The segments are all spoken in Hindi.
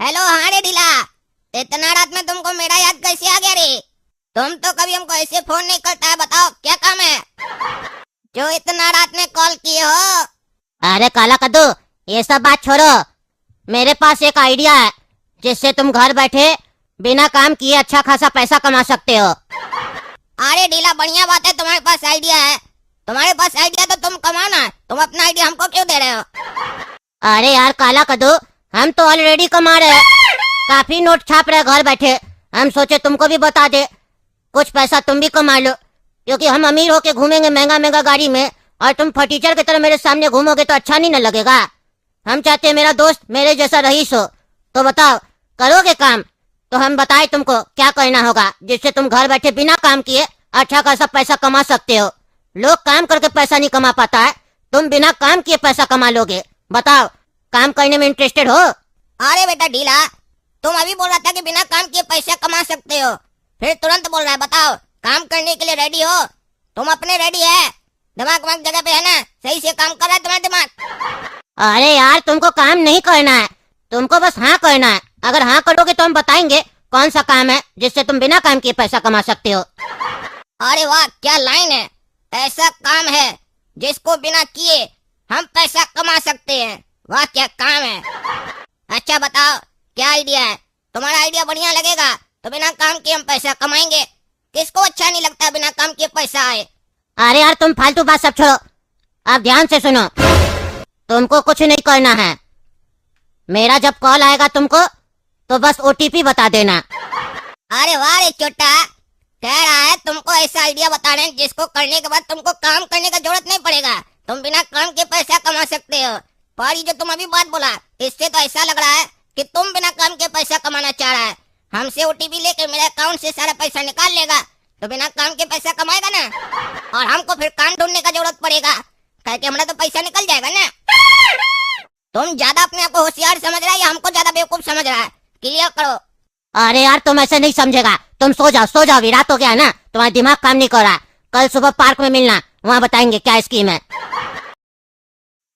हेलो, हाँ रे ढीला। इतना रात में तुमको मेरा याद कैसे आ गया रे? तुम तो कभी हमको ऐसे फोन नहीं करता है। बताओ क्या काम है जो इतना रात में कॉल किए हो? अरे काला कद्दू, ये सब बात छोड़ो। मेरे पास एक आइडिया है जिससे तुम घर बैठे बिना काम किए अच्छा खासा पैसा कमा सकते हो। अरे ढीला, बढ़िया बात है, तुम्हारे पास आइडिया है। तुम्हारे पास आइडिया तो तुम कमाओ ना। तुम अपना आइडिया हमको क्यों दे रहे हो? अरे यार काला कद्दू, हम तो ऑलरेडी कमा रहे हैं, काफी नोट छाप रहे घर बैठे। हम सोचे तुमको भी बता दे, कुछ पैसा तुम भी कमा लो। क्योंकि हम अमीर होके घूमेंगे महंगा महंगा गाड़ी में और तुम फटीचर की तरह मेरे सामने घूमोगे तो अच्छा नहीं न लगेगा। हम चाहते हैं मेरा दोस्त मेरे जैसा रईस हो। तो बताओ, करोगे काम? तो हम बताए तुमको क्या करना होगा जिससे तुम घर बैठे बिना काम किए अच्छा खासा पैसा कमा सकते हो। लोग काम करके पैसा नहीं कमा पाता है, तुम बिना काम किए पैसा कमा लोगे। बताओ, काम करने में इंटरेस्टेड हो? अरे बेटा ढीला, तुम अभी बोल रहा था कि बिना काम किए पैसा कमा सकते हो, फिर तुरंत बोल रहा है बताओ काम करने के लिए रेडी हो? तुम अपने रेडी है? दिमाग वमाग जगह पे है ना? सही से काम कर रहा है तुम्हारा दिमाग? अरे यार, तुमको काम नहीं करना है, तुमको बस हाँ करना है। अगर हाँ करोगे तो हम बताएंगे कौन सा काम है जिससे तुम बिना काम किए पैसा कमा सकते हो। अरे वाह, क्या लाइन है! ऐसा काम है जिसको बिना किए हम पैसा कमा सकते हैं। वाह क्या काम है! अच्छा बताओ क्या आइडिया है? तुम्हारा आइडिया बढ़िया लगेगा तो बिना काम किए हम पैसा कमाएंगे। किसको अच्छा नहीं लगता बिना काम किए पैसा आए? अरे यार, तुम फालतू बात सब छोड़ो, आप ध्यान से सुनो। तुमको कुछ नहीं करना है। मेरा जब कॉल आएगा तुमको तो बस ओटीपी बता देना। अरे वाह रे छोटा, कह रहा है तुमको ऐसा आइडिया बता रहे हैं जिसको करने के बाद तुमको काम करने का जरूरत नहीं पड़ेगा, तुम बिना काम के पैसा कमा सकते हो। पर ये जो तुम अभी बात बोला, इससे तो ऐसा लग रहा है कि तुम बिना काम के पैसा कमाना चाह रहा है। हमसे ओटीपी लेके मेरे अकाउंट से सारा पैसा निकाल लेगा तो बिना काम के पैसा कमाएगा ना, और हमको फिर काम ढूंढने का जरूरत पड़ेगा, क्योंकि हमारा तो पैसा निकल जाएगा ना। तुम ज्यादा अपने आप को होशियार समझ रहा है या हमको ज्यादा बेवकूफ समझ रहा है? क्लियर करो। अरे यार, तुम ऐसे नहीं समझेगा। तुम सो जाओ, अभी रात हो गया ना, तुम्हारा दिमाग काम नहीं कर रहा। कल सुबह पार्क में मिलना, वहाँ बताएंगे क्या स्कीम है।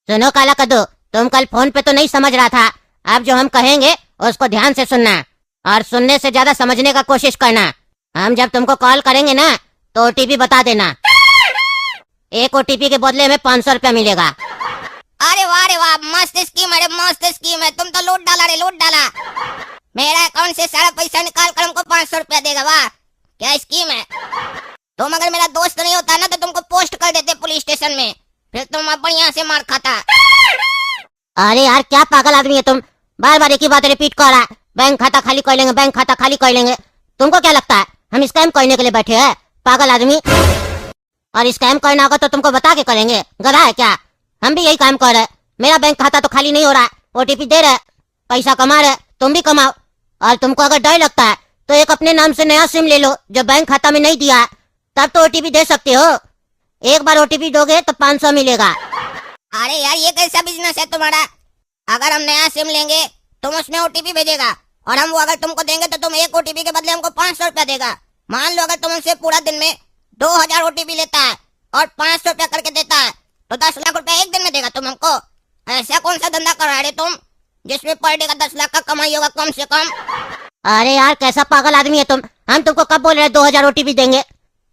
सुनो काला कद्दू, तुम कल फोन पे तो नहीं समझ रहा था, अब जो हम कहेंगे उसको ध्यान से सुनना और सुनने से ज्यादा समझने का कोशिश करना। हम जब तुमको कॉल करेंगे ना तो ओटीपी बता देना। एक ओटीपी के बदले में 500 रुपया मिलेगा। अरे वाह रे वाह, मस्त स्कीम है, मस्त स्कीम है। तुम तो लूट डाला रे, लूट डाला। मेरा अकाउंट से सारा पैसा निकाल कर हमको 500 रुपया देगा। वाह क्या स्कीम है! तुम अगर मेरा दोस्त नहीं होता ना तो तुमको पोस्ट कर देते पुलिस स्टेशन में, फिर तुम अब बढ़िया से मार खाता। अरे यार, क्या पागल आदमी है तुम, बार बार एक ही बात रिपीट कर रहा है। बैंक खाता खाली कर लेंगे, बैंक खाता खाली कर लेंगे। तुमको क्या लगता है हम स्कैम करने के लिए बैठे हैं? पागल आदमी। और स्कैम करना होगा तो तुमको बता के करेंगे, गधा है क्या? हम भी यही काम कर रहे हैं। मेरा बैंक खाता तो खाली नहीं हो रहा है, ओटीपी दे रहे, पैसा कमा रहे, तुम भी कमाओ। और तुमको अगर डर लगता है तो एक अपने नाम से नया सिम ले लो जो बैंक खाता में नहीं दिया है, तब तो ओटीपी दे सकते हो। एक बार ओटीपी दोगे तो 500 मिलेगा। अरे यार, ये कैसा बिजनेस है तुम्हारा? अगर हम नया सिम लेंगे तुम उसमें ओटीपी भेजेगा, और हम वो अगर तुमको देंगे तो तुम एक ओटीपी के बदले हमको 500 रुपया देगा। मान लो अगर तुम हमसे पूरा दिन में 2000 ओटीपी लेता है और 500 रुपया करके देता है तो 10 लाख रुपया एक दिन में देगा तुम हमको। ऐसा कौन सा धंधा कर रहे हो तुम जिसमें पर डे का 10 लाख का कमाई होगा कम से कम? अरे यार, कैसा पागल आदमी है तुम। हम तुमको कब बोल रहे हैं 2000 ओटीपी देंगे?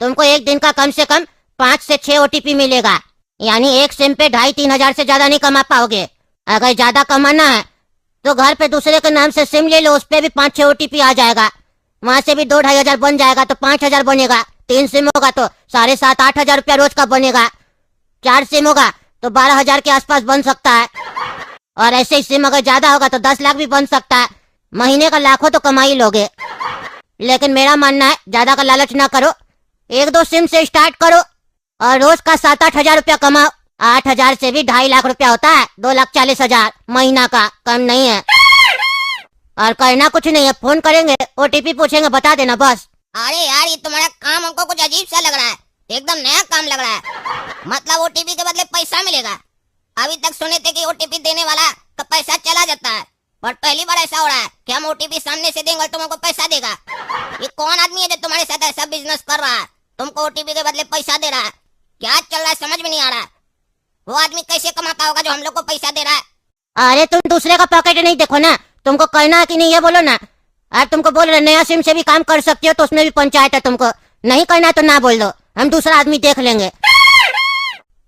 तुमको एक दिन का कम से कम 5 से 6 ओटीपी मिलेगा, यानी एक सिम पे 2,500-3 हजार से ज्यादा नहीं कमा पाओगे। अगर ज्यादा कमाना है तो घर पे दूसरे के नाम से सिम ले लो, उस पे भी 5-6 ओटीपी आ जाएगा, वहाँ से भी 2-2.5 हजार बन जाएगा तो 5,000 बनेगा। 3 सिम होगा तो 7,500-8 हजार रुपया रोज का बनेगा। 4 सिम होगा तो 12,000 के आसपास बन सकता है, और ऐसे ही सिम अगर ज्यादा होगा तो 10 लाख भी बन सकता है। महीने का लाखों तो कमा ही लोगे। लेकिन मेरा मानना है ज्यादा का लालच ना करो, 1-2 सिम से स्टार्ट करो और रोज का 7-8 हजार रुपया कमाओ। 8 हजार से भी 2.5 लाख रुपया होता है, 2,40,000 महीना का, कम नहीं है। और करना कुछ नहीं है, फोन करेंगे, ओटीपी पूछेंगे, बता देना बस। अरे यार, ये तुम्हारा काम हमको कुछ अजीब सा लग रहा है, एकदम नया काम लग रहा है। मतलब ओटीपी के बदले पैसा मिलेगा? अभी तक सुने थे कि ओटीपी देने वाला का पैसा चला जाता है, और पहली बार ऐसा हो रहा है कि हम ओटीपी सामने से देंगे और तुमको पैसा देगा। ये कौन आदमी है जो तुम्हारे साथ ऐसा बिजनेस कर रहा है, तुमको ओटीपी के बदले पैसा दे रहा है? क्या चल रहा है समझ में नहीं आ रहा। वो आदमी कैसे कमाता होगा जो हम लोग को पैसा दे रहा है? अरे तुम दूसरे का पॉकेट नहीं देखो ना, तुमको करना है कि नहीं ये बोलो ना। अब तुमको बोल रहे नया सिम से भी काम कर सकती हो तो उसमें भी पंचायत है तुमको। नहीं करना है तो ना बोल दो, हम दूसरा आदमी देख लेंगे।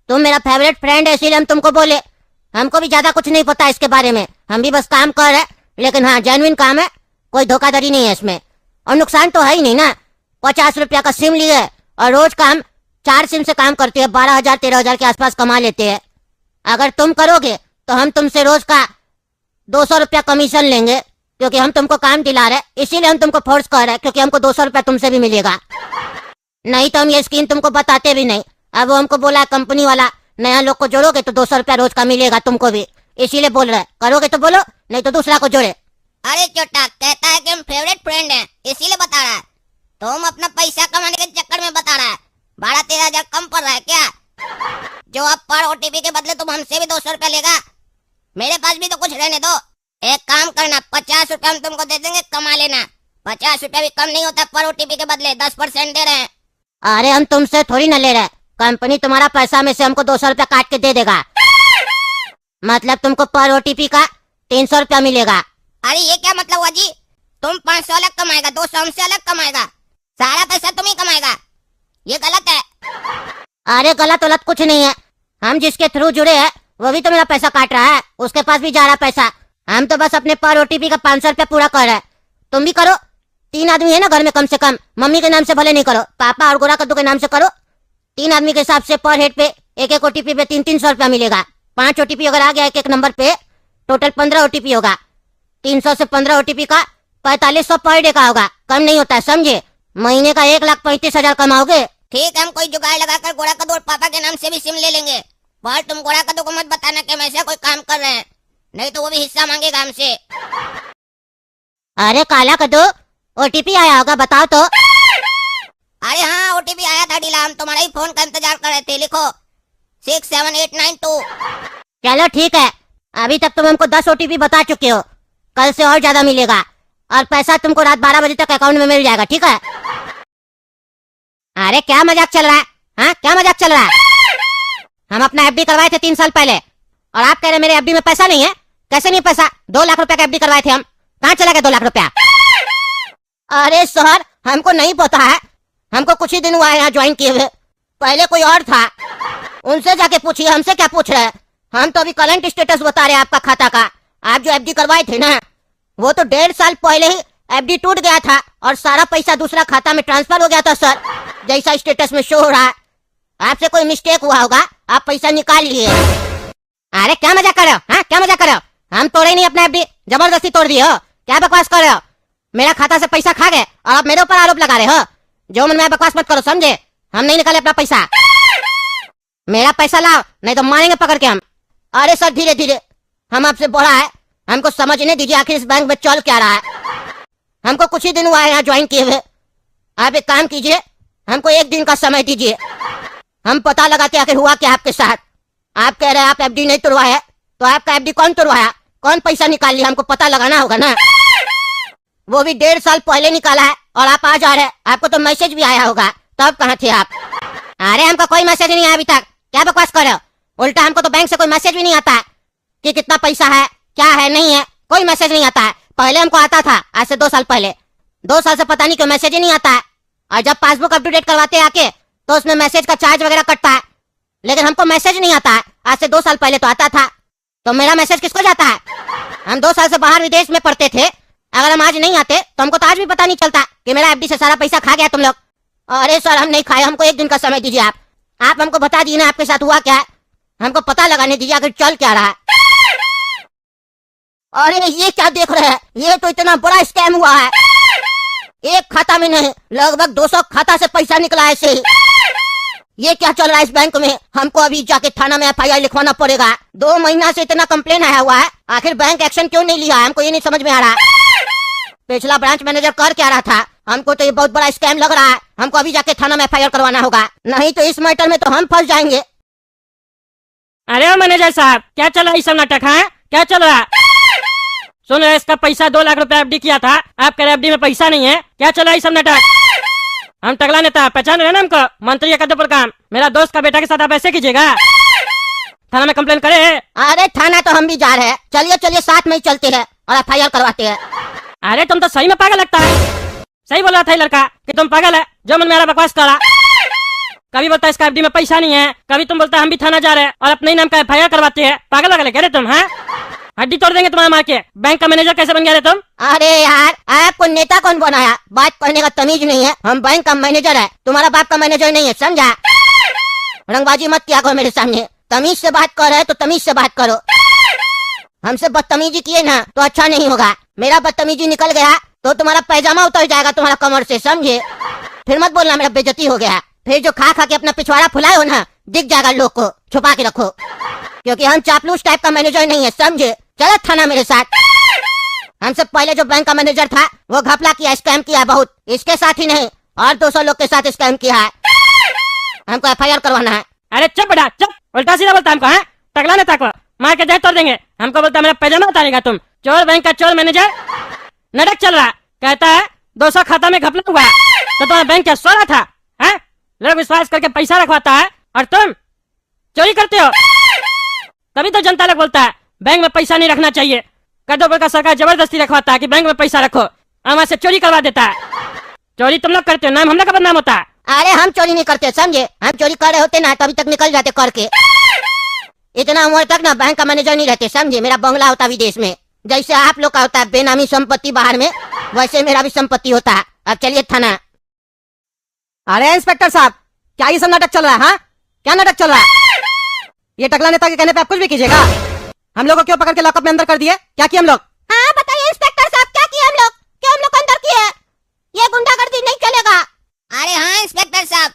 तुम मेरा फेवरेट फ्रेंड है इसीलिए हम तुमको बोले। हमको भी ज्यादा कुछ नहीं पता इसके बारे में, हम भी बस काम कर रहे। लेकिन हाँ जेन्युइन काम है, कोई धोखाधड़ी नहीं है इसमें। और नुकसान तो है ही नहीं ना। 50 रुपया का सिम लिए और रोज काम 4 सिम से काम करते हैं, 12,000 13,000 के आसपास कमा लेते हैं। अगर तुम करोगे तो हम तुमसे रोज का 200 रुपया कमीशन लेंगे, क्योंकि हम तुमको काम दिला रहे, इसीलिए हम तुमको फोर्स कर रहे हैं, क्योंकि हमको 200 रुपया तुमसे भी मिलेगा। नहीं तो हम ये स्कीम तुमको बताते भी नहीं। अब वो हमको बोला कंपनी वाला नया लोग को जोड़ोगे तो 200 रुपया रोज का मिलेगा तुमको भी, इसीलिए बोल रहे। करोगे तो बोलो, नहीं तो दूसरा को जोड़े। अरे छोटा कहता है कि हम फेवरेट फ्रेंड हैं, इसीलिए बता रहा है। तुम अपना पैसा कमाने के चक्कर में बता रहा है। 12-13 हजार कम पड़ रहा है क्या? जो अब पर ओटीपी के बदले तुम हमसे भी 200 रुपया लेगा। मेरे पास भी तो कुछ रहने दो। एक काम करना, 50 रुपया हम तुमको दे देंगे, कमा लेना। 50 रुपया भी कम नहीं होता पर ओटीपी के बदले, 10% दे रहे हैं। अरे हम तुमसे थोड़ी ना ले रहे, कंपनी तुम्हारा पैसा में से हमको 200 रुपया काट के दे देगा। मतलब तुमको पर ओटीपी का 300 रुपया मिलेगा। अरे ये क्या मतलब हुआ जी? तुम 500 अलग कमाएगा, 200 हमसे अलग कमाएगा, सारा पैसा तुम ही कमाएगा। ये गलत है। अरे गलत वलत कुछ नहीं है, हम जिसके थ्रू जुड़े हैं वो भी तो मेरा पैसा काट रहा है, उसके पास भी जा रहा पैसा। हम तो बस अपने पर ओटीपी का 500 रुपया पूरा कर रहे हैं। तुम भी करो, 3 आदमी है ना घर में कम से कम। मम्मी के नाम से भले नहीं करो, पापा और गोरा कद्दू के नाम से करो। 3 आदमी के हिसाब से पर हेड पे एक ओटीपी पे 300 रुपया मिलेगा। 5 ओटीपी अगर आ गया एक नंबर पे, टोटल 15 ओटीपी होगा। 300 से 15 ओटीपी का 4500 पर डे का होगा, कम नहीं होता है, समझे? महीने का 1,35,000 कमाओगे। ठीक है, हम कोई जुगाड़ लगाकर गोरा कद्दू और पापा के नाम से भी सिम ले लेंगे। पर तुम गोरा कद्दू को मत बताना कि हम ऐसा कोई काम कर रहे हैं, नहीं तो वो भी हिस्सा मांगेगा हमसे। अरे काला कद्दू, ओटीपी आया होगा, बताओ तो। अरे हाँ, ओटीपी आया था ढीला, हम तुम्हारे ही फोन का इंतजार कर रहे थे। लिखो 67892। चलो ठीक है, अभी तक तुम हमको 10 ओटीपी बता चुके हो, कल से और ज्यादा मिलेगा और पैसा तुमको रात 12 बजे तक अकाउंट में मिल जाएगा, ठीक है? अरे क्या मजाक चल रहा है? हाँ क्या मजाक चल रहा है? हम अपना एफडी करवाए थे 3 साल पहले और आप कह रहे मेरे एफडी में पैसा नहीं है। कैसे नहीं पैसा? 2 लाख रुपया का एफडी करवाए थे हम, कहाँ चला गया 2 लाख रुपया? अरे सर हमको नहीं पता है, हमको कुछ ही दिन हुआ है यहाँ ज्वाइन किए हुए, पहले कोई और था, उनसे जाके पूछिए, हमसे क्या पूछ रहे हैं? हम तो अभी करंट स्टेटस बता रहे हैं आपका खाता का। आप जो एफडी करवाए थे ना, वो तो 1.5 साल पहले ही एफडी टूट गया था और सारा पैसा दूसरा खाता में ट्रांसफर हो गया था सर, जैसा स्टेटस में शो हो रहा है। आपसे कोई मिस्टेक हुआ होगा, आप पैसा निकाल लिए। अरे क्या मजाक कर रहे हो? हाँ क्या मजाक कर रहे हो? हम तोड़े नहीं अपना एफडी, जबरदस्ती तोड़ दिए हो, क्या बकवास कर रहे हो? मेरा खाता से पैसा खा गए और आप मेरे ऊपर आरोप लगा रहे हो। जो मन में बकवास मत करो, समझे? हम नहीं निकाले अपना पैसा। मेरा पैसा लाओ नहीं तो मारेंगे पकड़ के हम। अरे सर धीरे धीरे, हम आपसे बड़ा है, हमको समझने दीजिए आखिर इस बैंक में चल क्या रहा है। हमको कुछ ही दिन हुआ है यहाँ ज्वाइन किए हुए। आप एक काम कीजिए, हमको 1 दिन का समय दीजिए, हम पता लगाते आखिर हुआ क्या आपके साथ। आप कह रहे हैं आप एफडी नहीं तोड़वाया, तो आपका एफडी कौन तोड़वाया, कौन पैसा निकाल लिया, हमको पता लगाना होगा ना। वो भी 1.5 साल पहले निकाला है और आप आ जा रहे हैं, आपको तो मैसेज भी आया होगा, तब कहाँ थे आप? अरे हमको कोई मैसेज नहीं आया अभी तक, क्या बकवास कर रहे हो? उल्टा हमको तो बैंक से कोई मैसेज भी नहीं आता है कि कितना पैसा है, क्या है, नहीं है, कोई मैसेज नहीं आता है। पहले हमको आता था, आज से 2 साल पहले। 2 साल से पता नहीं क्यों मैसेज ही नहीं आता है। और जब पासबुक अप टू डेट करवाते हैं आके, तो उसमें मैसेज का चार्ज वगैरह कटता है, लेकिन हमको मैसेज नहीं आता है। आज से 2 साल पहले तो आता था, तो मेरा मैसेज किसको जाता है? हम 2 साल से बाहर विदेश में पढ़ते थे, अगर हम आज नहीं आते तो हमको तो आज भी पता नहीं चलता कि मेरा एफडी से सारा पैसा खा गया तुम लोग। अरे सर हम नहीं खाए, हमको 1 दिन का समय दीजिए आप हमको बता दीजिए ना आपके साथ हुआ क्या है, हमको पता लगाने दीजिए आखिर चल क्या रहा है। अरे ये क्या देख रहे हैं, ये तो इतना बड़ा स्कैम हुआ है, एक खाता में नहीं लगभग 200 खाता से पैसा निकला है ऐसे ही। ये क्या चल रहा है इस बैंक में? हमको अभी जाके थाना में FIR लिखवाना पड़ेगा। 2 महीना से इतना कंप्लेन आया हुआ है, आखिर बैंक एक्शन क्यों नहीं लिया, हमको ये नहीं समझ में आ रहा। पिछला ब्रांच मैनेजर कर क्या रहा था? हमको तो ये बहुत बड़ा स्कैम लग रहा है, हमको अभी जाके थाना में FIR करवाना होगा, नहीं तो इस मैटर में तो हम फंस जाएंगे। अरे मैनेजर साहब क्या चल रहा है, सब नाटक है क्या चल रहा है? सुन रहे इसका पैसा 2 लाख रुपया एफडी किया था, आप कह रहे एफडी में पैसा नहीं है, क्या चल रहा है सब नाटक? हम टकला नेता पहचान रहे ना हमको, मंत्री कद्दू पर काम, मेरा दोस्त का बेटा के साथ आप ऐसे कीजिएगा? थाना में कंप्लेन करे। अरे थाना तो हम भी जा रहे हैं, चलिए चलिए साथ में ही चलते हैं और FIR करवाते हैं। अरे तुम तो सही में पागल लगता है। सही बोल रहा था ये लड़का कि तुम पागल है, जो मन में आ रहा बकवास कर रहा। कभी बोलता है इसका FD में पैसा नहीं है, कभी तुम बोलता है हम भी थाना जा रहे हैं और अपने ही नाम का FIR करवाते हैं। पागल वागल कह रहे तुम? हैं, हड्डी तोड़ देंगे तुम्हारे मार के। बैंक का मैनेजर कैसे बन गया रे तुम? अरे यार, आपको नेता कौन बनाया? बात करने का तमीज नहीं है। हम बैंक का मैनेजर है, तुम्हारा बाप का मैनेजर नहीं है, समझा? रंगबाजी मत किया करो मेरे सामने। तमीज से बात कर रहे तो तमीज से बात करो। हमसे बदतमीजी किए ना तो अच्छा नहीं होगा। मेरा बदतमीजी निकल गया तो तुम्हारा पैजामा उतर जाएगा तुम्हारा कमर से, समझे? फिर मत बोलना मेरा बेइज्जती हो गया। फिर जो खा खा के अपना पिछवाड़ा फुलाए हो ना, दिख जाएगा लोग को। छुपा के रखो, क्योंकि हम चापलूस टाइप का मैनेजर नहीं है, समझे? चलो थाना मेरे साथ। हमसे पहले जो बैंक का मैनेजर था वो घपला किया, स्कैम किया बहुत। इसके साथ ही नहीं और 200 लोग के साथ स्कैम किया है। हमको FIR करवाना है। अरे चुप बेटा चुप, उल्टा सीधा बोलता हमको। है टकला नेता को मार के देह तोड़ देंगे। हमको बोलता मेरा पैजामा उतारेगा तुम। चोर बैंक का चोर मैनेजर नाटक चल रहा, कहता है 200 खाता में घपला हुआ तो तुम्हारा बैंक क्या सो रहा था? है लोग विश्वास करके पैसा रखवाता है और तुम चोरी करते हो। तभी तो जनता लोग बोलता है बैंक में पैसा नहीं रखना चाहिए। कदों का सरकार जबरदस्ती रखवाता है कि बैंक में पैसा रखो, हमारे से चोरी करवा देता है। चोरी तुम लोग करते हो, नाम हम लोग का बदनाम होता है। अरे हम चोरी नहीं करते, समझे? हम चोरी कर रहे होते ना तभी तक निकल जाते करके। इतना उम्र तक ना बैंक का मैनेजर नहीं रहते, समझे? मेरा बंगला होता विदेश में, जैसे आप लोग का होता है बेनामी संपत्ति बाहर में, वैसे मेरा भी संपत्ति होता है। अब चलिए थाना। अरे इंस्पेक्टर साहब, क्या ये सब नाटक चल रहा है? हाँ, क्या नाटक चल रहा है? ये टकला नेता के कहने पे आप कुछ भी कीजिएगा? हम लोग को क्यों पकड़ के लॉकअप में अंदर कर दिए? क्या किया हम लोग? हाँ बताइए इंस्पेक्टर साहब, क्या किया हम लोग? क्यों हम लोग को अंदर किए? ये गुंडागर्दी नहीं चलेगा। अरे हाँ इंस्पेक्टर साहब,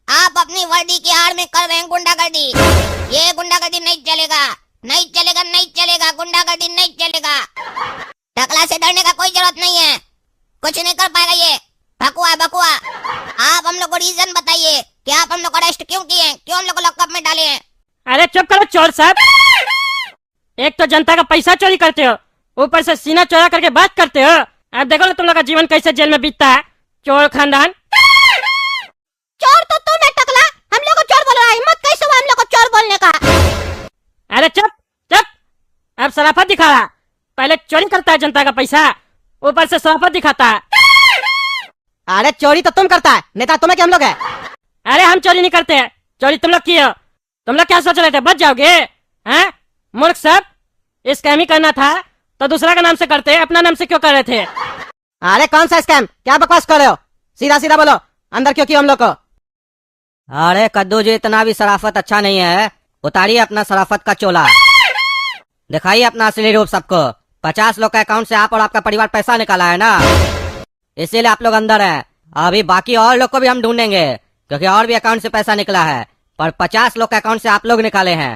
आप अपनी वर्दी की आड़ में कर रहे हैं गुंडागर्दी। ये गुंडागर्दी नहीं चलेगा, नहीं चलेगा, नहीं चलेगा। गुंडागर्दी नहीं चलेगा। टकला से डरने का कोई जरूरत नहीं है, कुछ नहीं कर पाएगा ये। भकुआ है भकुआ। आप हम लोग को रीजन बताइए कि आप हम लोग को अरेस्ट क्यों किए, क्यों हम लोग को लॉकअप में डाले हैं? अरे चुप करो चोर साहब। एक तो जनता का पैसा चोरी करते हो, ऊपर से सीना चोरा करके बात करते हो। अब देखो ना तुम लोग का जीवन कैसे जेल में बीतता है। चोर खानदान। चोर तो तुम है टकला, हम लोग को चोर बोल रहा है। हिम्मत कैसे हुआ हम लोग को चोर बोलने का? अरे चुप चुप, अब शराफत दिखा रहा। पहले चोरी करता है जनता का पैसा, ऊपर से शराफत दिखाता है। अरे चोरी तो तुम करता है, नेता तुम्हें क्या हम लोग है? अरे हम चोरी नहीं करते हैं, चोरी तुम लोग किए हो। तुम लोग क्या सोच रहे थे बच जाओगे? हैं मूर्ख सब, स्कैम ही करना था तो दूसरा का नाम से करते, अपना नाम से क्यों कर रहे थे? अरे कौन सा स्कैम? क्या बकवास कर रहे हो? सीधा सीधा बोलो, अंदर क्यों किया हम लोग को? अरे कद्दू जी, इतना भी शराफत अच्छा नहीं है। उतारिए अपना शराफत का चोला, दिखाइए अपना असली रूप सबको। 50 लोग का अकाउंट से आप और आपका परिवार पैसा निकाला है ना, इसीलिए आप लोग अंदर हैं। अभी बाकी और लोग को भी हम ढूंढेंगे, क्योंकि और भी अकाउंट से पैसा निकला है, पर 50 लोग का अकाउंट से आप लोग निकाले हैं।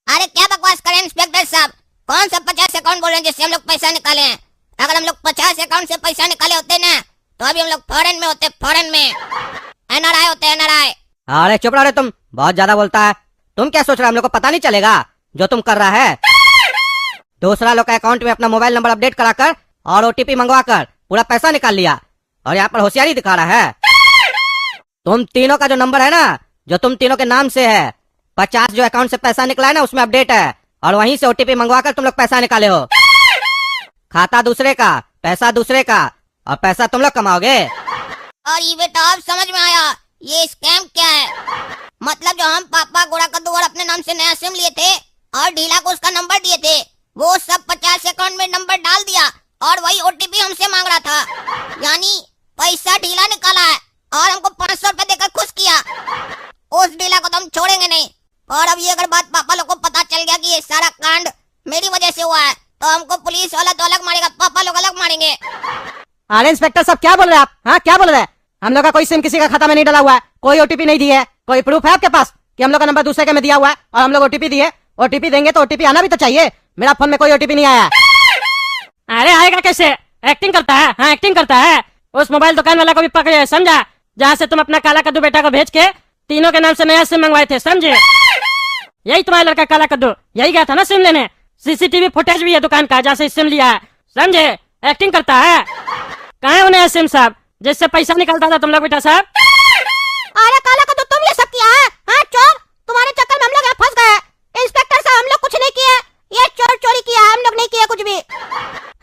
अरे क्या बकवास करें इंस्पेक्टर साहब? कौन सा 50 अकाउंट बोल रहे हैं जिससे हम लोग पैसा निकाले हैं? अगर हम लोग 50 अकाउंट से पैसा निकाले होते ना तो अभी हम लोग फॉरेन में होते, फॉरेन में। NRI होते, NRI। अरे चुप रहो रे, तुम बहुत ज्यादा बोलता है। तुम क्या सोच रहे हो हम लोग को पता नहीं चलेगा जो तुम कर रहा है? दूसरा लोग का अकाउंट में अपना मोबाइल नंबर अपडेट कराकर और OTP मंगवाकर पूरा पैसा निकाल लिया, और यहाँ पर होशियारी दिखा रहा है। तुम तीनों का जो नंबर है ना, जो तुम तीनों के नाम से है, 50 जो अकाउंट से पैसा निकला है ना उसमें अपडेट है, और वहीं से OTP मंगवाकर तुम लोग पैसा निकाले हो। खाता दूसरे का, पैसा दूसरे का, और पैसा तुम लोग कमाओगे। और ये बेटा अब समझ में आया ये स्कैम क्या है। मतलब जो हम पापा गोरा कद्दू और अपने नाम से नया सिम लिए थे और ढीला को उसका नंबर दिए थे, वो सब 50 अकाउंट में नंबर डाल दिया और वही OTP हमसे मांग रहा था। यानी पैसा ढीला निकाला है और हमको 500 रुपए देकर खुश किया। उस ढीला को तो हम छोड़ेंगे नहीं। और अब ये अगर बात पापा लोग को पता चल गया कि ये सारा कांड मेरी वजह से हुआ है तो हमको पुलिस वाला तो अलग मारेगा, पापा लोग अलग मारेंगे। अरे इंस्पेक्टर साहब, क्या बोल रहे हैं आप? हाँ, क्या बोल रहे हैं? हम लोग का कोई सिम किसी का खाता में नहीं डाला हुआ है, कोई OTP नहीं दी है। कोई प्रूफ है आपके पास कि हम लोग का नंबर दूसरे के में दिया हुआ है और हम लोग OTP दिए? OTP देंगे तो OTP आना भी तो चाहिए। मेरा फोन में कोई OTP नहीं आया। अरे आएगा कैसे? एक्टिंग करता है। हाँ एक्टिंग करता है। उस मोबाइल दुकान वाला को भी पकड़े, समझा? जहाँ से तुम अपना काला कद्दू बेटा को भेज के तीनों के नाम से नया सिम मंगवाए थे, समझे? यही तुम्हारा लड़का काला कद्दू, यही गया था ना सिम लेने। CCTV फुटेज भी है दुकान का जहाँ से सिम लिया है, समझे? एक्टिंग करता है। कहाँ है उन्हें सिम साहब जिससे पैसा निकलता था तुम लोग बेटा साहब? अरे काला कद्दू, तुमने सब किया है? हाँ चोर, तुम्हारे चक्कर में हम लोग यहाँ फंस गए। इंस्पेक्टर साहब, हम लोग कुछ नहीं किए, ये चोर चोरी किया, हम लोग नहीं किए कुछ भी।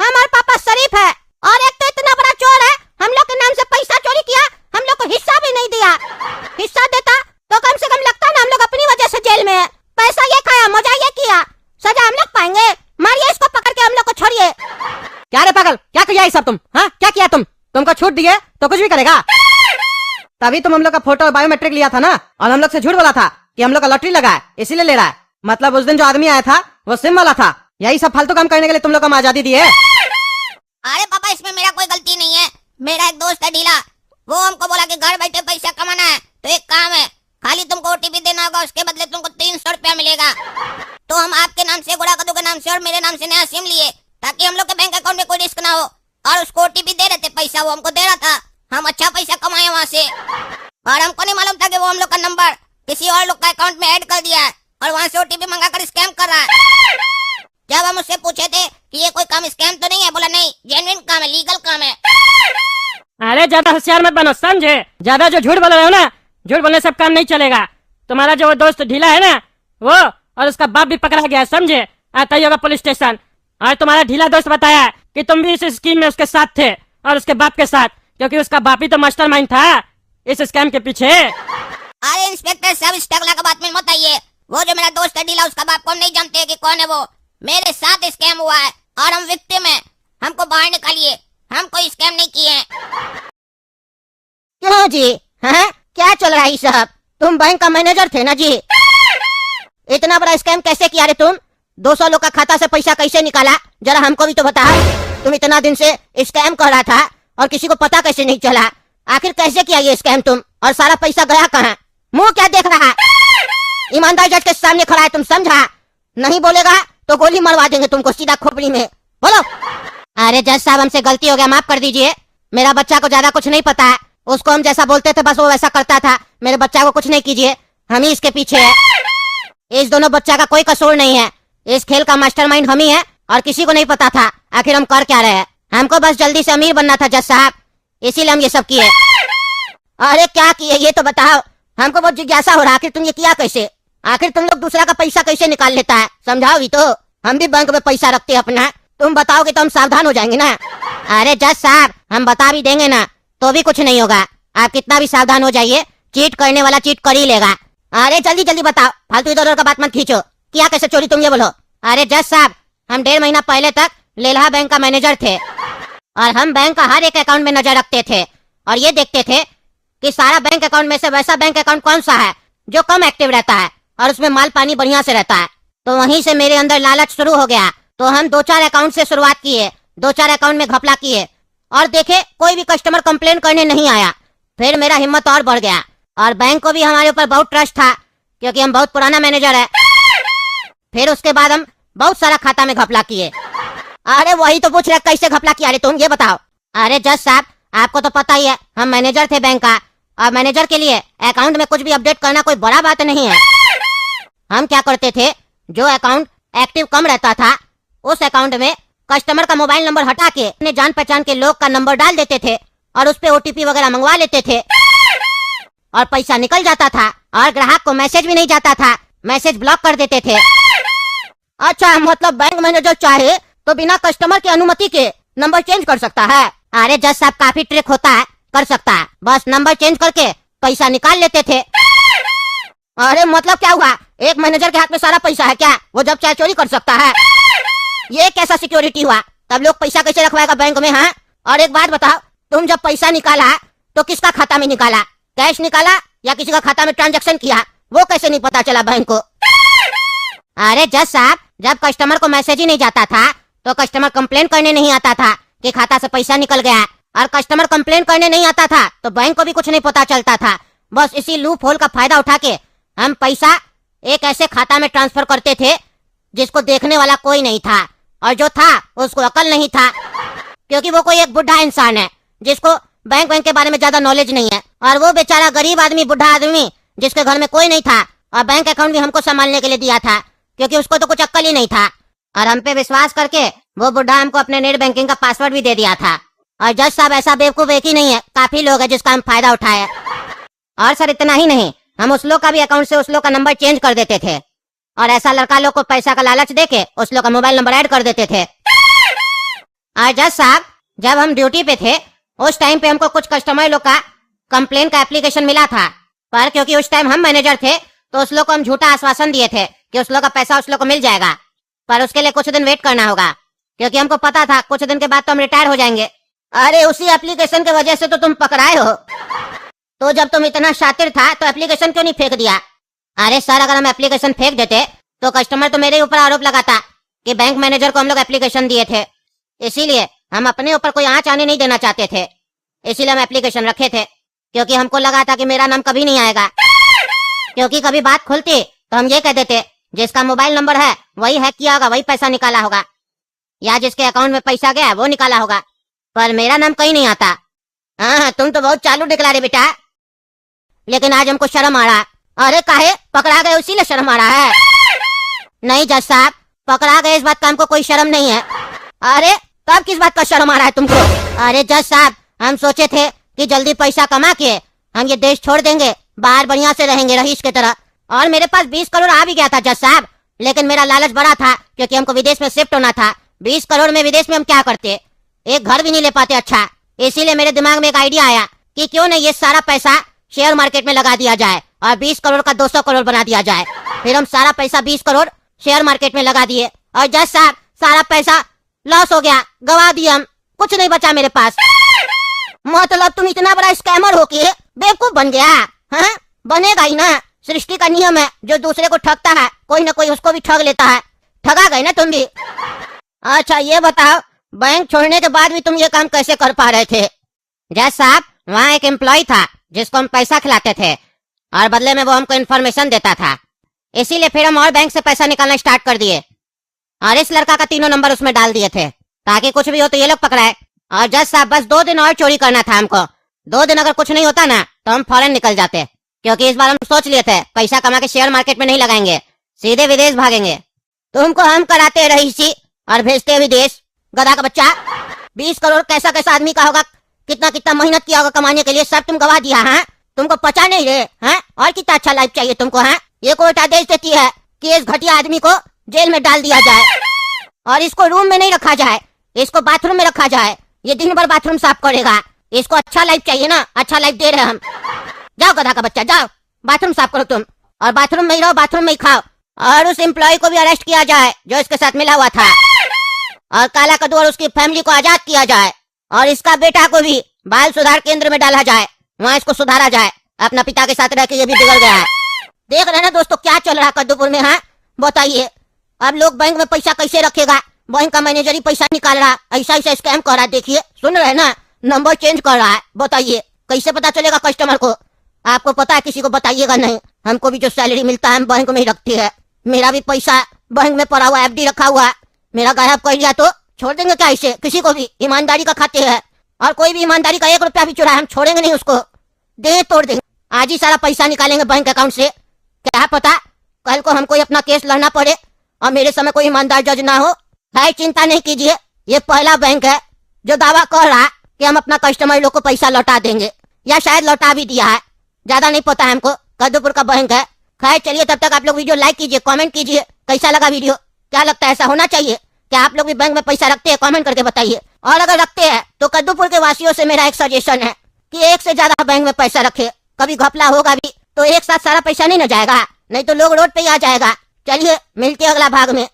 हमारे पापा शरीफ है और एक तो इतना बड़ा चोर है, हम लोग के नाम से पैसा चोरी किया, हम लोग को हिस्सा भी नहीं दिया। हिस्सा देता तो कम से कम लगता ना हम लोग अपनी वजह से जेल में है। पैसा ये खाया, मजा ये किया, सजा हम लोग पाएंगे। मारिए इसको पकड़ के, हम लोग को छोड़िए। क्या रे पागल, क्या किया ये सब तुम? हाँ, क्या किया तुमको छूट दिए तो कुछ भी करेगा? तभी तुम हम लोग का फोटो और बायोमेट्रिक लिया था ना, और हम लोग से झूठ बोला था कि हम लोग का लॉटरी लगा है इसीलिए ले रहा है। मतलब उस दिन जो आदमी आया था वो सिम वाला था। यही सब फालतू काम करने के लिए तुम लोग को हम आजादी दी है। अरे पापा, इसमें मेरा कोई गलती नहीं है। मेरा एक दोस्त है ढीला, वो हमको बोला कि घर बैठे पैसा कमाना है तो एक काम है, खाली तुमको ओटीपी देना होगा, उसके बदले तुमको 300 रुपया मिलेगा। तो हम आपके नाम से, गुड़ा कद्दू के नाम से और मेरे नाम से नया सिम लिए ताकि हम लोग के बैंक अकाउंट में कोई रिस्क ना हो, और उसको ओटीपी दे रहे थे, पैसा वो हमको दे रहा था, हम अच्छा पैसा कमाए वहाँ से। और हमको नहीं मालूम था कि वो हम लोग का नंबर किसी और लोग का अकाउंट में ऐड कर दिया है और वहाँ से ओटीपी मंगाकर स्कैम कर रहा है। जब हम उससे पूछे थे कि ये कोई काम स्कैम तो नहीं है, बोला नहीं, जेन्युइन काम है, लीगल काम है। अरे ज्यादा होशियार मत बनो, समझे? ज्यादा जो झूठ बोल रहे हो ना, झूठ बोलने से काम नहीं चलेगा। तुम्हारा जो वो दोस्त ढीला है ना, वो और उसका बाप भी पकड़ा गया है, समझे? आता ही होगा पुलिस स्टेशन। और तुम्हारा ढीला दोस्त बताया कि तुम भी इस स्कीम में उसके साथ थे और उसके बाप के साथ, क्योंकि उसका बाप ही तो मास्टरमाइंड था इस स्कैम के पीछे। अरे इंस्पेक्टर साहब, इस टकला का बात में मत आइए। वो जो मेरा दोस्त है ढीला, उसका बाप को हम नहीं जानते कि कौन है वो। मेरे साथ स्कैम हुआ है और हम विक्टिम हैं, हमको बाहर निकालिए, हम कोई स्कैम नहीं किए हैं। क्यों जी? हाँ, क्या चल रहा है साहब? तुम बैंक का मैनेजर थे ना जी? इतना बड़ा स्कैम कैसे किया रे तुम? 200 लोग का खाता से पैसा कैसे निकाला, जरा हमको भी तो बता। तुम इतना दिन से स्कैम कर रहा था और किसी को पता कैसे नहीं चला? आखिर कैसे किया ये स्कैम तुम, और सारा पैसा गया कहाँ? मुंह क्या देख रहा है? ईमानदार जज के सामने खड़ा है, तुम समझा? नहीं बोलेगा तो गोली मरवा देंगे तुमको सीधा खोपड़ी में। बोलो। अरे जज साहब, हमसे गलती हो गया, माफ कर दीजिए। मेरा बच्चा को ज्यादा कुछ नहीं पता है, उसको हम जैसा बोलते थे बस वो वैसा करता था। मेरे बच्चा को कुछ नहीं कीजिए, हम ही इसके पीछे है। इस दोनों बच्चा का कोई कसूर नहीं है, इस खेल का मास्टरमाइंड हम ही है और किसी को नहीं पता था आखिर हम कर क्या रहे हैं। हमको बस जल्दी से अमीर बनना था जज साहब, इसीलिए हम ये सब किए। अरे क्या किए ये तो बताओ, हमको बहुत जिज्ञासा हो रहा है, आखिर तुम ये किया कैसे? आखिर तुम लोग दूसरा का पैसा कैसे निकाल लेता है, समझाओगी तो? हम भी बैंक में पैसा रखते हैं अपना, तुम बताओगे तो हम सावधान हो जाएंगे ना। अरे जज साहब, हम बता भी देंगे ना तो भी कुछ नहीं होगा, आप कितना भी सावधान हो जाइए, चीट करने वाला चीट कर ही लेगा। अरे जल्दी जल्दी बताओ, फालतू इधर उधर का बात मत खींचो, किया कैसे चोरी तुम ये बोलो। अरे जज साहब, हम 1.5 महीना पहले तक लेल्हा बैंक का मैनेजर थे और हम बैंक का हर एक अकाउंट में नजर रखते थे और ये देखते थे कि सारा बैंक अकाउंट में से वैसा बैंक अकाउंट कौन सा है जो कम एक्टिव रहता है और उसमें माल पानी बढ़िया से रहता है। तो वहीं से मेरे अंदर लालच शुरू हो गया, तो हम 2-4 अकाउंट से शुरुआत किए, 2-4 अकाउंट में घपला किए और देखे कोई भी कस्टमर कंप्लेन करने नहीं आया। फिर मेरा हिम्मत और बढ़ गया और बैंक को भी हमारे ऊपर बहुत ट्रस्ट था क्योंकि हम बहुत पुराना मैनेजर है। फिर उसके बाद हम बहुत सारा खाता में घपला किए। अरे वही तो पूछ रहे कैसे घपला किया रे तुम, ये बताओ। अरे जज साहब, आपको तो पता ही है हम मैनेजर थे बैंक का, और मैनेजर के लिए अकाउंट में कुछ भी अपडेट करना कोई बड़ा बात नहीं है। हम क्या करते थे, जो अकाउंट एक्टिव कम रहता था उस अकाउंट में कस्टमर का मोबाइल नंबर हटा के अपने जान पहचान के लोग का नंबर डाल देते थे और उस पे ओटीपी वगैरह मंगवा लेते थे और पैसा निकल जाता था और ग्राहक को मैसेज भी नहीं जाता था, मैसेज ब्लॉक कर देते थे। अच्छा, मतलब बैंक मैनेजर चाहे तो बिना कस्टमर की अनुमति के नंबर चेंज कर सकता है? अरे जज साहब, काफी ट्रिक होता है, कर सकता है, बस नंबर चेंज करके पैसा निकाल लेते थे। अरे मतलब क्या हुआ, एक मैनेजर के हाथ में सारा पैसा है क्या? वो जब चाहे चोरी कर सकता है? ये कैसा सिक्योरिटी हुआ? तब लोग पैसा कैसे रखवाएगा बैंक में? हाँ, और एक बात बताओ, तुम जब पैसा निकाला तो किसका खाता में निकाला, कैश निकाला या किसी का खाता में ट्रांजैक्शन किया, वो कैसे नहीं पता चला बैंक को? अरे जज साहब, जब कस्टमर को मैसेज ही नहीं जाता था तो कस्टमर कंप्लेन करने नहीं आता था कि खाता से पैसा निकल गया, और कस्टमर कंप्लेन करने नहीं आता था तो बैंक को भी कुछ नहीं पता चलता था। बस इसी लूप होल का फायदा उठा के हम पैसा एक ऐसे खाता में ट्रांसफर करते थे जिसको देखने वाला कोई नहीं था, और जो था उसको अकल नहीं था क्योंकि वो कोई एक बुढ़ा इंसान है जिसको बैंक के बारे में ज्यादा नॉलेज नहीं है, और वो बेचारा गरीब आदमी, बुढ़ा आदमी जिसके घर में कोई नहीं था और बैंक अकाउंट भी हमको संभालने के लिए दिया था क्योंकि उसको तो कुछ अक्ल ही नहीं था, और हम पे विश्वास करके वो बुढ़ा हमको अपने नेट बैंकिंग का पासवर्ड भी दे दिया था। और जज साहब, ऐसा बेवकूफ एक ही नहीं है, काफी लोग हैं जिसका हम फायदा उठाए। और सर इतना ही नहीं, हम उस लोग का भी अकाउंट से उस लोग का नंबर चेंज कर देते थे और ऐसा लड़का लोग को पैसा का लालच देके उस लोग का मोबाइल नंबर ऐड कर देते थे। और जज साहब, जब हम ड्यूटी पे थे उस टाइम पे हमको कुछ कस्टमर लोग का कंप्लेन का एप्लीकेशन मिला था, पर क्योंकि उस टाइम हम मैनेजर थे तो उस लोग को हम झूठा आश्वासन दिए थे कि उस लोग का पैसा उस लोग को मिल जाएगा, पर उसके लिए कुछ दिन वेट करना होगा, क्योंकि हमको पता था कुछ दिन के बाद तो हम रिटायर हो जाएंगे। अरे उसी एप्लीकेशन की वजह से तो तुम पकड़ाए हो। तो जब तुम इतना शातिर था तो एप्लीकेशन क्यों नहीं फेंक दिया? अरे सर, अगर हम एप्लीकेशन फेंक देते तो कस्टमर तो मेरे ऊपर आरोप लगाता कि बैंक मैनेजर को हम लोग एप्लीकेशन दिए थे, इसीलिए हम अपने ऊपर कोई आंच आने नहीं देना चाहते थे, इसीलिए हम एप्लीकेशन रखे थे, क्योंकि हमको लगा था कि मेरा नाम कभी नहीं आएगा, क्योंकि कभी बात खुलती तो हम ये कह देते जिसका मोबाइल नंबर है वही हैक किया होगा, वही पैसा निकाला होगा, या जिसके अकाउंट में पैसा गया वो निकाला होगा, पर मेरा नाम कहीं नहीं आता। हाँ, तुम तो बहुत चालू निकला रे बेटा, लेकिन आज हमको शर्म आ रहा। अरे काहे पकड़ा गए इसीलिए शर्म आ रहा है? नहीं जज साहब, पकड़ा गए इस बात का हमको कोई शर्म नहीं है। अरे तब किस बात का शर्म आ रहा है तुमको? अरे जज साहब, हम सोचे थे कि जल्दी पैसा कमा के हम ये देश छोड़ देंगे, बाहर बढ़िया से रहेंगे रईस की तरह, और मेरे पास 20 करोड़ आ भी गया था जज साहब, लेकिन मेरा लालच बड़ा था क्योंकि हमको विदेश में शिफ्ट होना था। 20 करोड़ में विदेश में हम क्या करते, एक घर भी नहीं ले पाते। अच्छा, इसीलिए मेरे दिमाग में एक आइडिया आया कि क्यों नहीं ये सारा पैसा शेयर मार्केट में लगा दिया जाए और 20 करोड़ का 200 करोड़ बना दिया जाए। फिर हम सारा पैसा 20 करोड़ शेयर मार्केट में लगा दिए और जज साहब सारा पैसा लॉस हो गया, गवा दिया हम, कुछ नहीं बचा मेरे पास। मतलब तुम इतना बड़ा स्कैमर हो के बेवकूफ बन गया? हाँ, बनेगा ही ना, सृष्टि का नियम है, जो दूसरे को ठगता है कोई ना कोई उसको भी ठग लेता है। ठगा गए ना तुम भी। अच्छा ये बताओ, बैंक छोड़ने के बाद भी तुम ये काम कैसे कर पा रहे थे? जज साहब, वहाँ एक एम्प्लॉय था जिसको हम पैसा खिलाते थे और बदले में वो हमको इन्फॉर्मेशन देता था, इसीलिए फिर हम और बैंक से पैसा निकालना स्टार्ट कर दिए और इस लड़का का 3 नंबर उसमें डाल दिए थे ताकि कुछ भी हो तो ये लोग पकड़ाए। और जज साहब, बस 2 दिन और चोरी करना था हमको। 2 दिन अगर कुछ नहीं होता ना तो हम फौरन निकल जाते, क्योंकि इस बार हम सोच लिए थे पैसा कमा के शेयर मार्केट में नहीं लगाएंगे, सीधे विदेश भागेंगे। तुमको हम कराते रईसी और भेजते विदेश, गधा का बच्चा। 20 करोड़ कैसा कैसा आदमी का होगा, कितना कितना मेहनत किया होगा कमाने के लिए, सब तुम गवा दिया। हाँ, तुमको पचा नहीं रे? हाँ, और कितना अच्छा लाइफ चाहिए तुमको? हाँ, ये कोर्ट आदेश देती है कि इस घटिया आदमी को जेल में डाल दिया जाए और इसको रूम में नहीं रखा जाए, इसको बाथरूम में रखा जाए, ये दिन भर बाथरूम साफ करेगा। इसको अच्छा लाइफ चाहिए ना, अच्छा लाइफ दे रहे हम। जाओ गधा का बच्चा, जाओ बाथरूम साफ करो तुम, और बाथरूम में ही रहो, बाथरूम में ही खाओ। और उस एम्प्लॉय को भी अरेस्ट किया जाए जो इसके साथ मिला हुआ था, और काला कद्दू और उसकी फैमिली को आजाद किया जाए, और इसका बेटा को भी बाल सुधार केंद्र में डाला जाए, वहाँ इसको सुधारा जाए। अपना पिता के साथ रह के ये भी बिगड़ गया है। देख रहे हैं ना दोस्तों क्या चल रहा है कद्दूपुर में? हाँ बताइए, अब लोग बैंक में पैसा कैसे रखेगा? बैंक का मैनेजर ही पैसा निकाल रहा, ऐसा ऐसा स्कैम कर रहा है। देखिए, सुन रहे हैं ना, नंबर चेंज कर रहा है। बताइए कैसे पता चलेगा कस्टमर को? आपको पता है, किसी को बताइएगा नहीं। हमको भी जो सैलरी मिलता है हम बैंक में ही रखती है, मेरा भी पैसा बैंक में पड़ा हुआ FD रखा हुआ है। मेरा गायब कर दिया तो छोड़ देंगे क्या इसे? किसी को भी ईमानदारी का खाते हैं, और कोई भी ईमानदारी का 1 रुपया भी चुराए हम छोड़ेंगे नहीं उसको, दे तोड़ देंगे। आज ही सारा पैसा निकालेंगे बैंक अकाउंट से। क्या पता कल को हमको अपना केस लड़ना पड़े और मेरे समय कोई ईमानदार जज ना हो। है, चिंता नहीं कीजिए, ये पहला बैंक है जो दावा कर रहा कि हम अपना कस्टमर लोग को पैसा लौटा देंगे, या शायद लौटा भी दिया है, ज्यादा नहीं पता है हमको। कद्दूपुर का बैंक है। खैर चलिए, तब तक आप लोग वीडियो लाइक कीजिए, कमेंट कीजिए कैसा लगा वीडियो, क्या लगता है ऐसा होना चाहिए? क्या आप लोग भी बैंक में पैसा रखते हैं? कमेंट करके बताइए। और अगर रखते हैं तो कद्दूपुर के वासियों से मेरा एक सजेशन है कि 1 से ज्यादा बैंक में पैसा रखे, कभी घपला होगा भी तो एक साथ सारा पैसा नहीं न जाएगा, नहीं तो लोग रोड पे ही आ जाएगा। चलिए मिलते हैं अगला भाग में।